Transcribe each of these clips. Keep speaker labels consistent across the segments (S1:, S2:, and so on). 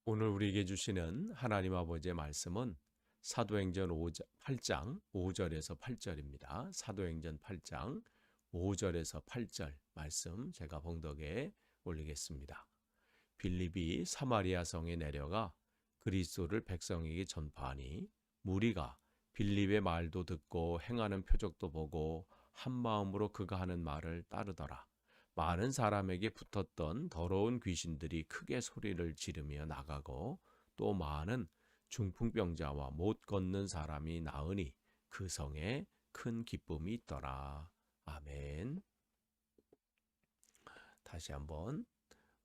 S1: 오늘 우리에게 주시는 하나님 아버지의 말씀은 사도행전 8장 5절에서 8절입니다. 사도행전 8장 5절에서 8절 말씀 제가 봉독에 올리겠습니다. 빌립이 사마리아 성에 내려가 그리스도를 백성에게 전파하니 무리가 빌립의 말도 듣고 행하는 표적도 보고 한 마음으로 그가 하는 말을 따르더라. 많은 사람에게 붙었던 더러운 귀신들이 크게 소리를 지르며 나가고 또 많은 중풍병자와 못 걷는 사람이 나으니 그 성에 큰 기쁨이 있더라. 아멘. 다시 한번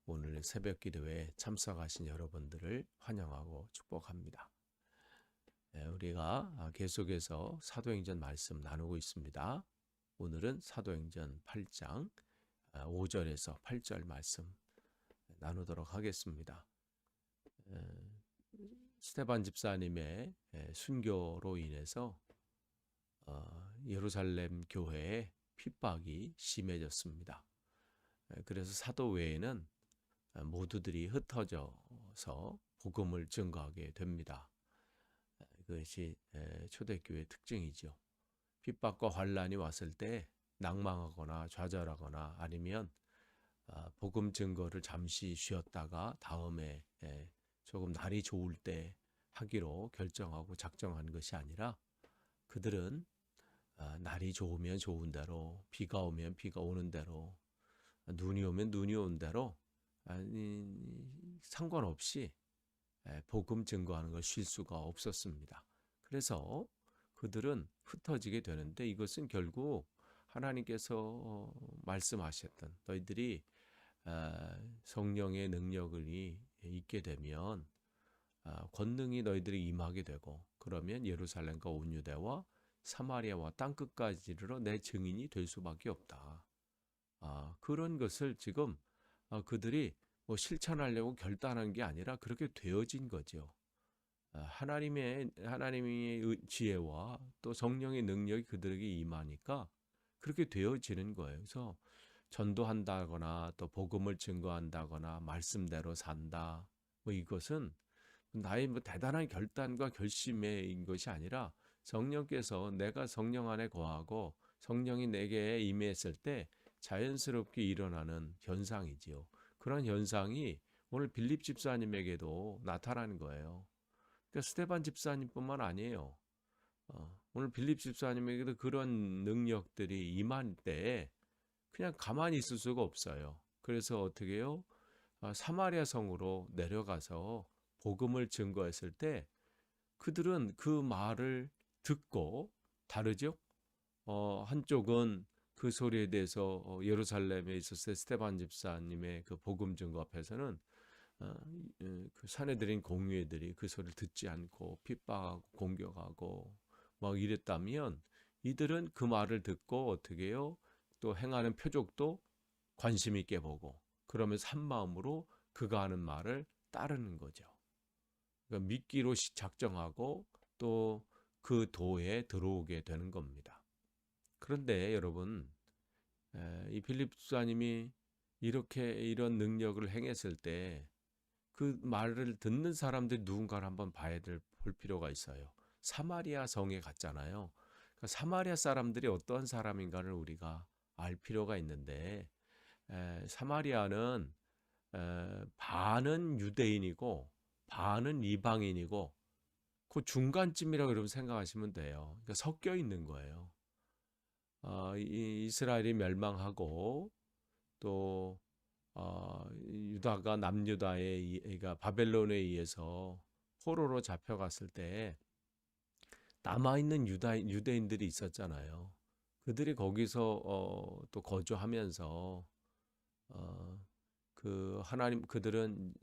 S1: 오늘 새벽 기도에 참석하신 여러분들을 환영하고 축복합니다. 우리가 계속해서 사도행전 말씀 나누고 있습니다. 오늘은 사도행전 8장 5절에서 8절 말씀 나누도록 하겠습니다. 스테반 집사님의 순교로 인해서 예루살렘 교회의 핍박이 심해졌습니다. 그래서 사도 외에는 모두들이 흩어져서 복음을 증거하게 됩니다. 그것이 초대교회의 특징이죠. 핍박과 환란이 왔을 때 낭망하거나 좌절하거나 아니면 복음 증거를 잠시 쉬었다가 다음에 조금 날이 좋을 때 하기로 결정하고 작정한 것이 아니라 그들은 날이 좋으면 좋은 대로, 비가 오면 비가 오는 대로, 눈이 오면 눈이 온 대로 상관없이 복음 증거하는 걸 쉴 수가 없었습니다. 그래서 그들은 흩어지게 되는데 이것은 결국 하나님께서 말씀하셨던 너희들이 성령의 능력을 있게 되면 권능이 너희들이 임하게 되고 그러면 예루살렘과 온 유대와 사마리아와 땅끝까지 이르러 내 증인이 될 수밖에 없다. 그런 것을 지금 그들이 뭐 실천하려고 결단한 게 아니라 그렇게 되어진 거죠. 하나님의 지혜와 또 성령의 능력이 그들에게 임하니까 그렇게 되어지는 거예요. 그래서 전도한다거나 또 복음을 증거한다거나 말씀대로 산다. 뭐 이것은 나의 뭐 대단한 결단과 결심인 것이 아니라 성령께서 내가 성령 안에 거하고 성령이 내게 임했을 때 자연스럽게 일어나는 현상이지요. 그런 현상이 오늘 빌립 집사님에게도 나타나는 거예요. 그러니까 스테반 집사님뿐만 아니에요. 오늘 빌립 집사님에게도 그런 능력들이 임한 때에 그냥 가만히 있을 수가 없어요. 그래서 어떻게 해요? 사마리아 성으로 내려가서 복음을 증거했을 때 그들은 그 말을 듣고 다르죠? 한쪽은 그 소리에 대해서 예루살렘에 있었을 때 스테반 집사님의 그 복음 증거 앞에서는 그 사내들인 공회들이 그 소리를 듣지 않고 핍박하고 공격하고 막 이랬다면 이들은 그 말을 듣고 어떻게 해요? 또 행하는 표적도 관심 있게 보고 그러면서 한 마음으로 그가 하는 말을 따르는 거죠. 그러니까 믿기로 작정하고 또 그 도에 들어오게 되는 겁니다. 그런데 여러분, 이 빌립 집사님이 이렇게 이런 능력을 행했을 때 그 말을 듣는 사람들이 누군가를 한번 볼 필요가 있어요. 사마리아 성에 갔잖아요. 그러니까 사마리아 사람들이 어떤 사람인가를 우리가 알 필요가 있는데 사마리아는 반은 유대인이고 반은 이방인이고 그 중간쯤이라고 여러분 생각하시면 돼요. 그러니까 섞여 있는 거예요. 이스라엘이 멸망하고 또 유다가 그러니까 바벨론에 의해서 포로로 잡혀갔을 때 남아있는 유대인들이 있었잖아요. 그들이 거기서 또 거주하면서 그들은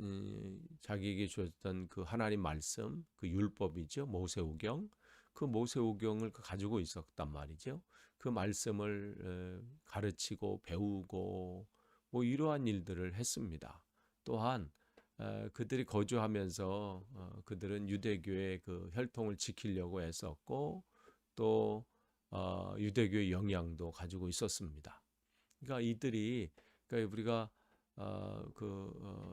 S1: 자기에게 주었던 그 하나님 말씀, 그 율법이죠. 모세오경. 그 모세오경을 가지고 있었단 말이죠. 그 말씀을 가르치고 배우고 뭐 이러한 일들을 했습니다. 또한 그들이 거주하면서 그들은 유대교의 그 혈통을 지키려고 애썼고 또 유대교의 영향도 가지고 있었습니다. 그러니까 그러니까 우리가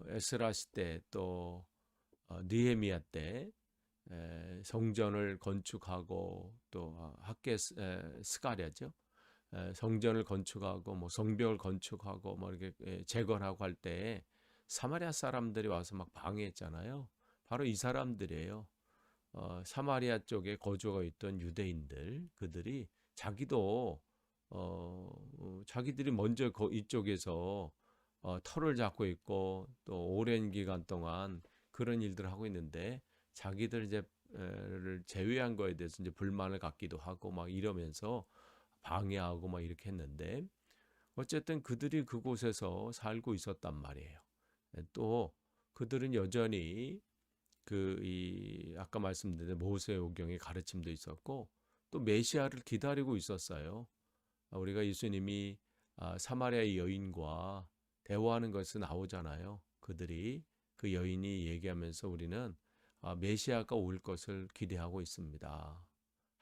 S1: 에스라 시대 또 느헤미야 때 성전을 건축하고 또 학계 스가랴죠. 성전을 건축하고 뭐 성벽을 건축하고 뭐 이렇게 재건하고 할 때 사마리아 사람들이 와서 막 방해했잖아요. 바로 이 사람들이에요. 사마리아 쪽에 거주가 있던 유대인들, 그들이 자기들이 먼저 이쪽에서 터를 잡고 있고 또 오랜 기간 동안 그런 일들을 하고 있는데 자기들 를 제외한 거에 대해서 이제 불만을 갖기도 하고 막 이러면서 방해하고 막 이렇게 했는데 어쨌든 그들이 그곳에서 살고 있었단 말이에요. 또 그들은 여전히 아까 말씀드린 모세오경의 가르침도 있었고 또 메시아를 기다리고 있었어요. 우리가 예수님이 사마리아 여인과 대화하는 것이 나오잖아요. 그들이 그 여인이 얘기하면서 우리는 메시아가 올 것을 기대하고 있습니다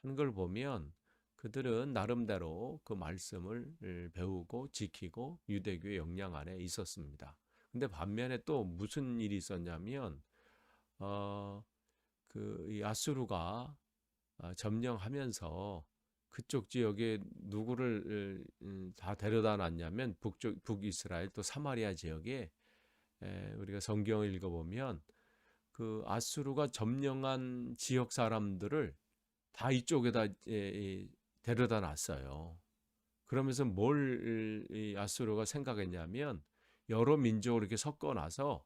S1: 하는 걸 보면 그들은 나름대로 그 말씀을 배우고 지키고 유대교의 영향 안에 있었습니다. 근데 반면에 또 무슨 일이 있었냐면 이 아수르가 점령하면서 그쪽 지역에 누구를 다 데려다 놨냐면 북이스라엘 또 사마리아 지역에 우리가 성경을 읽어보면 그 아수르가 점령한 지역 사람들을 다 이쪽에다 데려다 놨어요. 그러면서 이 아수르가 생각했냐면 여러 민족을 이렇게 섞어놔서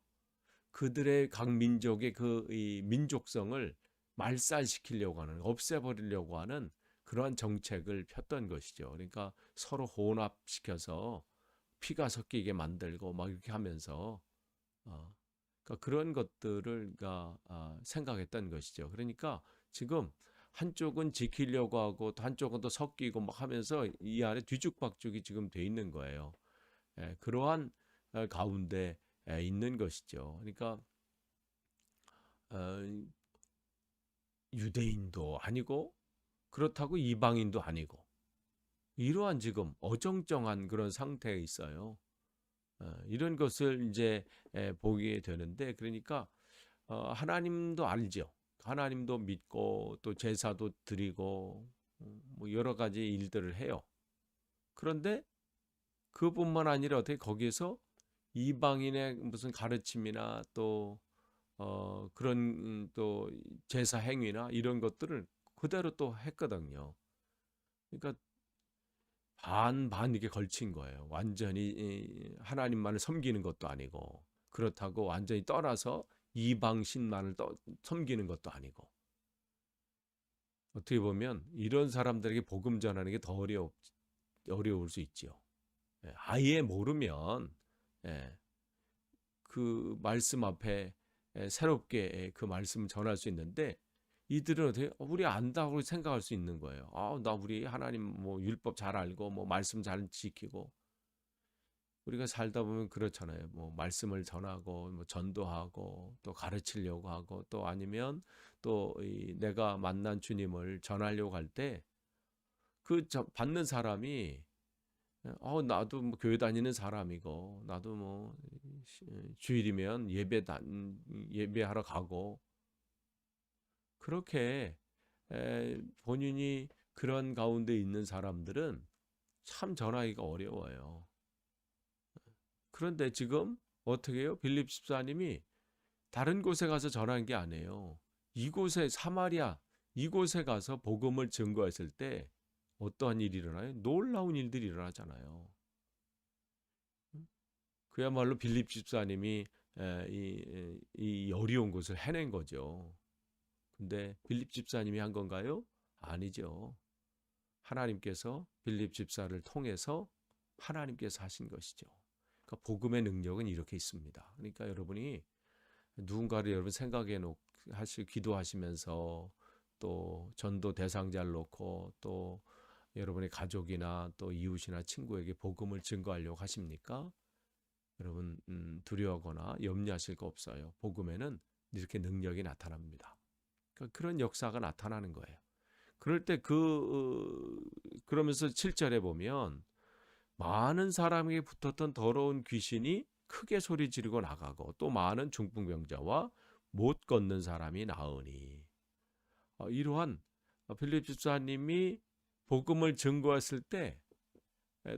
S1: 그들의 각 민족의 이 민족성을 말살시키려고 하는, 없애버리려고 하는 그러한 정책을 폈던 것이죠. 그러니까 서로 혼합시켜서 피가 섞이게 만들고 막 이렇게 하면서 그러니까 그런 것들을 생각했던 것이죠. 그러니까 지금 한쪽은 지키려고 하고 또 한쪽은 또 섞이고 막 하면서 이 안에 뒤죽박죽이 지금 돼 있는 거예요. 그러한 가운데 있는 것이죠. 그러니까 유대인도 아니고 그렇다고 이방인도 아니고 이러한 지금 어정쩡한 그런 상태에 있어요. 이런 것을 이제 보게 되는데 그러니까 하나님도 알죠. 하나님도 믿고 또 제사도 드리고 뭐 여러 가지 일들을 해요. 그런데 그뿐만 아니라 어떻게 거기에서 이방인의 무슨 가르침이나 또 그런 또 제사 행위나 이런 것들을 그대로 또 했거든요. 그러니까 반반 이게 걸친 거예요. 완전히 하나님만을 섬기는 것도 아니고 그렇다고 완전히 떠나서 이방 신만을 섬기는 것도 아니고 어떻게 보면 이런 사람들에게 복음 전하는 게 더 어려울 수 있죠. 아예 모르면 그 말씀 앞에 새롭게 그 말씀을 전할 수 있는데 이들은 어떻게 우리 안다고 생각할 수 있는 거예요. 나 우리 하나님 뭐 율법 잘 알고 뭐 말씀 잘 지키고 우리가 살다 보면 그렇잖아요. 뭐 말씀을 전하고 뭐 전도하고 또 가르치려고 하고 또 아니면 또 내가 만난 주님을 전하려고 할 때 그 받는 사람이 나도 뭐 교회 다니는 사람이고 나도 뭐 주일이면 예배하러 가고 그렇게 본인이 그런 가운데 있는 사람들은 참 전하기가 어려워요. 그런데 지금 어떻게 해요? 빌립 집사님이 다른 곳에 가서 전한 게 아니에요. 이곳에 사마리아 이곳에 가서 복음을 증거했을 때 어떠한 일이 일어나요? 놀라운 일들이 일어나잖아요. 그야말로 빌립 집사님이 이 어려운 것을 해낸 거죠. 근데 빌립 집사님이 한 건가요? 아니죠. 하나님께서 빌립 집사를 통해서 하나님께서 하신 것이죠. 그러니까 복음의 능력은 이렇게 있습니다. 그러니까 여러분이 누군가를 여러분 생각해 기도하시면서 또 전도 대상자를 놓고 또 여러분의 가족이나 또 이웃이나 친구에게 복음을 증거하려고 하십니까? 여러분 두려워하거나 염려하실 거 없어요. 복음에는 이렇게 능력이 나타납니다. 그러니까 그런 역사가 나타나는 거예요. 그럴 때 그러면서 7절에 보면 많은 사람에게 붙었던 더러운 귀신이 크게 소리 지르고 나가고 또 많은 중풍병자와 못 걷는 사람이 나으니. 이러한 빌립 집사님이 복음을 증거했을 때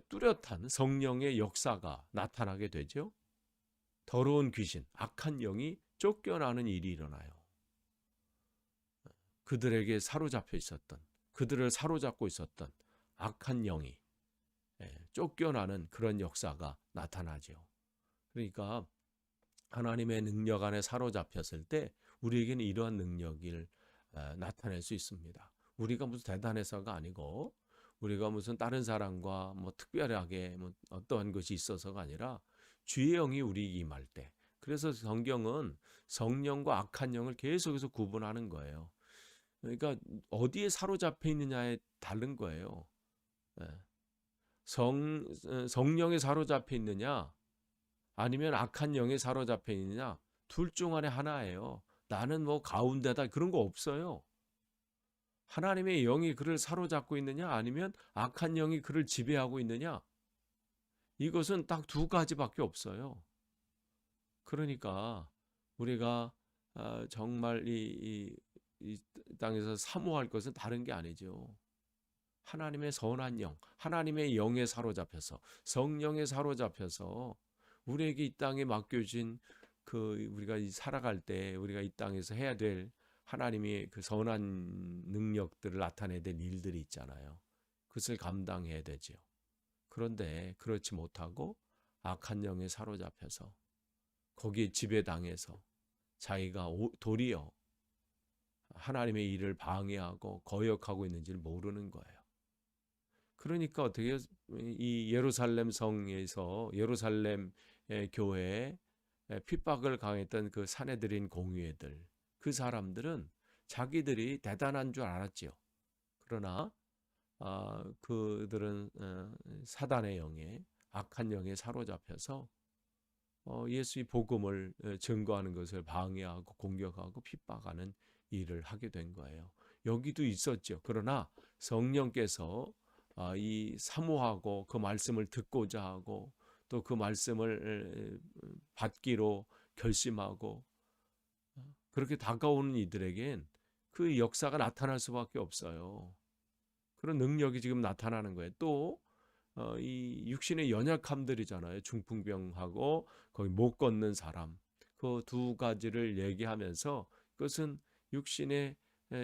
S1: 뚜렷한 성령의 역사가 나타나게 되죠. 더러운 귀신, 악한 영이 쫓겨나는 일이 일어나요. 그들에게 사로잡혀 있었던, 그들을 사로잡고 있었던 악한 영이 쫓겨나는 그런 역사가 나타나죠. 그러니까 하나님의 능력 안에 사로잡혔을 때 우리에게는 이러한 능력을 나타낼 수 있습니다. 우리가 무슨 대단해서가 아니고, 우리가 무슨 다른 사람과 뭐 특별하게 뭐 어떠한 것이 있어서가 아니라 주의 영이 우리 임할 때. 그래서 성경은 성령과 악한 영을 계속해서 구분하는 거예요. 그러니까 어디에 사로잡혀 있느냐에 다른 거예요. 성령에 사로잡혀 있느냐, 아니면 악한 영에 사로잡혀 있느냐, 둘 중 안에 하나예요. 나는 뭐 가운데다, 그런 거 없어요. 하나님의 영이 그를 사로잡고 있느냐, 아니면 악한 영이 그를 지배하고 있느냐, 이것은 딱 두 가지밖에 없어요. 그러니까 우리가 정말 이 땅에서 사모할 것은 다른 게 아니죠. 하나님의 선한 영, 하나님의 영에 사로잡혀서, 성령에 사로잡혀서 우리에게 이 땅에 맡겨진 우리가 살아갈 때 우리가 이 땅에서 해야 될 하나님의 그 선한 능력들을 나타내야 될 일들이 있잖아요. 그것을 감당해야 되죠. 그런데 그렇지 못하고 악한 영에 사로잡혀서 거기에 지배당해서 자기가 도리어 하나님의 일을 방해하고 거역하고 있는지를 모르는 거예요. 그러니까 어떻게 이 예루살렘 성에서, 예루살렘 교회에 핍박을 당했던 그 사내들인 공회들, 그 사람들은 자기들이 대단한 줄 알았지요. 그러나 그들은 사단의 영에, 악한 영에 사로잡혀서 예수의 복음을 증거하는 것을 방해하고 공격하고 핍박하는 일을 하게 된 거예요. 여기도 있었죠. 그러나 성령께서 이 사모하고 그 말씀을 듣고자 하고 또 그 말씀을 받기로 결심하고 그렇게 다가오는 이들에겐 그 역사가 나타날 수밖에 없어요. 그런 능력이 지금 나타나는 거예요. 또 이 육신의 연약함들이잖아요. 중풍병하고 거기 못 걷는 사람, 그 두 가지를 얘기하면서 그것은 육신의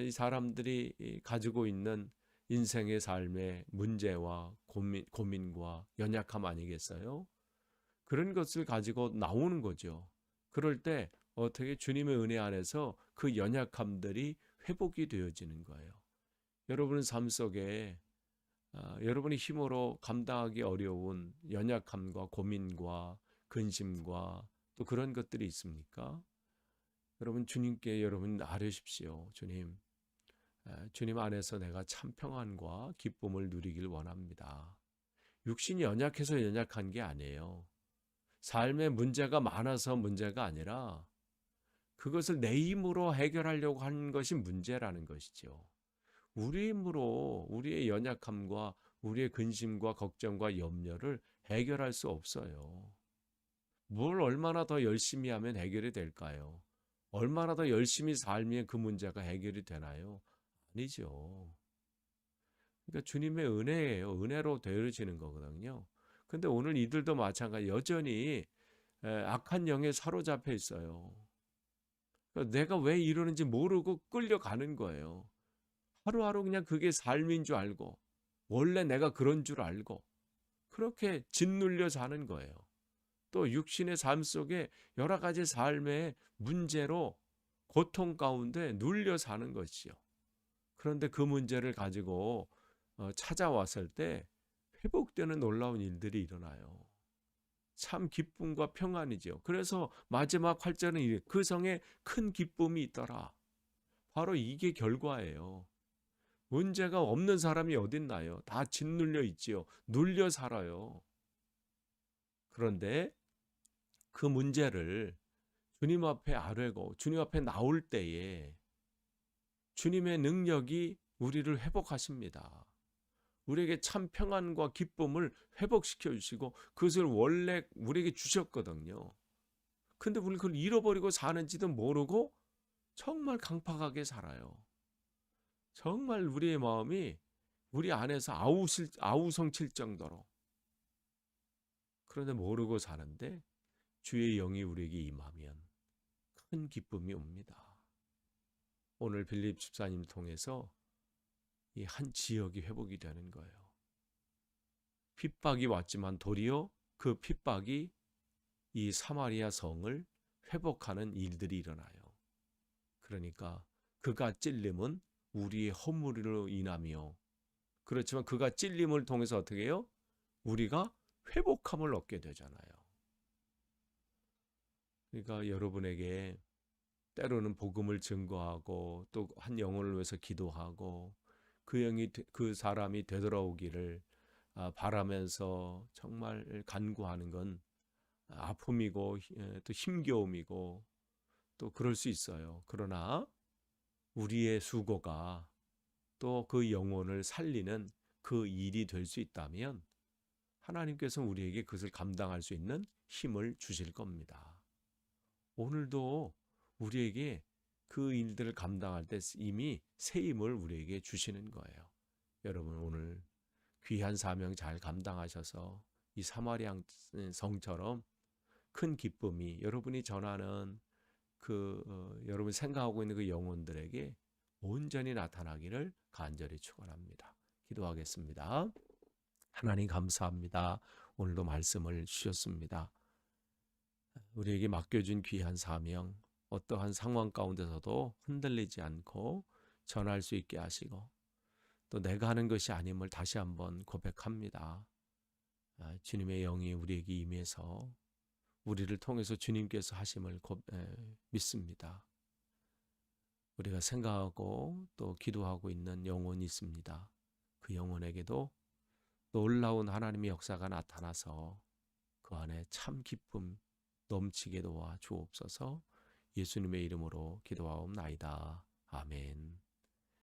S1: 이 사람들이 가지고 있는 인생의 삶의 문제와 고민과 연약함 아니겠어요? 그런 것을 가지고 나오는 거죠. 그럴 때 어떻게 주님의 은혜 안에서 그 연약함들이 회복이 되어지는 거예요. 여러분의 삶 속에 여러분의 힘으로 감당하기 어려운 연약함과 고민과 근심과 또 그런 것들이 있습니까? 여러분, 주님께 여러분 아뢰십시오. 주님 안에서 내가 참 평안과 기쁨을 누리길 원합니다. 육신이 연약해서 연약한 게 아니에요. 삶에 문제가 많아서 문제가 아니라 그것을 내 힘으로 해결하려고 하는 것이 문제라는 것이죠. 우리 힘으로 우리의 연약함과 우리의 근심과 걱정과 염려를 해결할 수 없어요. 뭘 얼마나 더 열심히 하면 해결이 될까요? 얼마나 더 열심히 살면 그 문제가 해결이 되나요? 아니죠. 그러니까 주님의 은혜예요. 은혜로 되어지는 거거든요. 근데 오늘 이들도 마찬가지, 여전히 악한 영에 사로잡혀 있어요. 그러니까 내가 왜 이러는지 모르고 끌려가는 거예요. 하루하루 그냥 그게 삶인 줄 알고, 원래 내가 그런 줄 알고 그렇게 짓눌려 사는 거예요. 또 육신의 삶 속에 여러 가지 삶의 문제로 고통 가운데 눌려 사는 것이요. 그런데 그 문제를 가지고 찾아왔을 때 회복되는 놀라운 일들이 일어나요. 참 기쁨과 평안이죠. 그래서 마지막 8절은 그 성에 큰 기쁨이 있더라. 바로 이게 결과예요. 문제가 없는 사람이 어딨나요? 다 짓눌려 있지요. 눌려 살아요. 그런데 그 문제를 주님 앞에 아뢰고 주님 앞에 나올 때에 주님의 능력이 우리를 회복하십니다. 우리에게 참 평안과 기쁨을 회복시켜 주시고 그것을 원래 우리에게 주셨거든요. 근데 우리 그걸 잃어버리고 사는지도 모르고 정말 강팍하게 살아요. 정말 우리의 마음이 우리 안에서 아우성칠 정도로. 그런데 모르고 사는데 주의 영이 우리에게 임하면 큰 기쁨이 옵니다. 오늘 빌립 집사님 통해서 이 한 지역이 회복이 되는 거예요. 핍박이 왔지만 도리어 그 핍박이 이 사마리아 성을 회복하는 일들이 일어나요. 그러니까 그가 찔림은 우리의 허물로 인하며, 그렇지만 그가 찔림을 통해서 어떻게 해요? 우리가 회복함을 얻게 되잖아요. 그러니까 여러분에게 때로는 복음을 증거하고 또 한 영혼을 위해서 기도하고 그 사람이 되돌아오기를 바라면서 정말 간구하는 건 아픔이고 또 힘겨움이고 또 그럴 수 있어요. 그러나 우리의 수고가 또 그 영혼을 살리는 그 일이 될 수 있다면 하나님께서 우리에게 그것을 감당할 수 있는 힘을 주실 겁니다. 오늘도 우리에게 그 일들을 감당할 때 이미 새 힘을 우리에게 주시는 거예요. 여러분 오늘 귀한 사명 잘 감당하셔서 이 사마리아 성처럼 큰 기쁨이 여러분이 전하는 여러분이 생각하고 있는 그 영혼들에게 온전히 나타나기를 간절히 축원합니다. 기도하겠습니다. 하나님 감사합니다. 오늘도 말씀을 주셨습니다. 우리에게 맡겨준 귀한 사명, 어떠한 상황 가운데서도 흔들리지 않고 전할 수 있게 하시고 또 내가 하는 것이 아님을 다시 한번 고백합니다. 주님의 영이 우리에게 임해서 우리를 통해서 주님께서 하심을 믿습니다. 우리가 생각하고 또 기도하고 있는 영혼이 있습니다. 그 영혼에게도 놀라운 하나님의 역사가 나타나서 그 안에 참 기쁨 넘치게 도와 주옵소서. 예수님의 이름으로 기도하옵나이다. 아멘.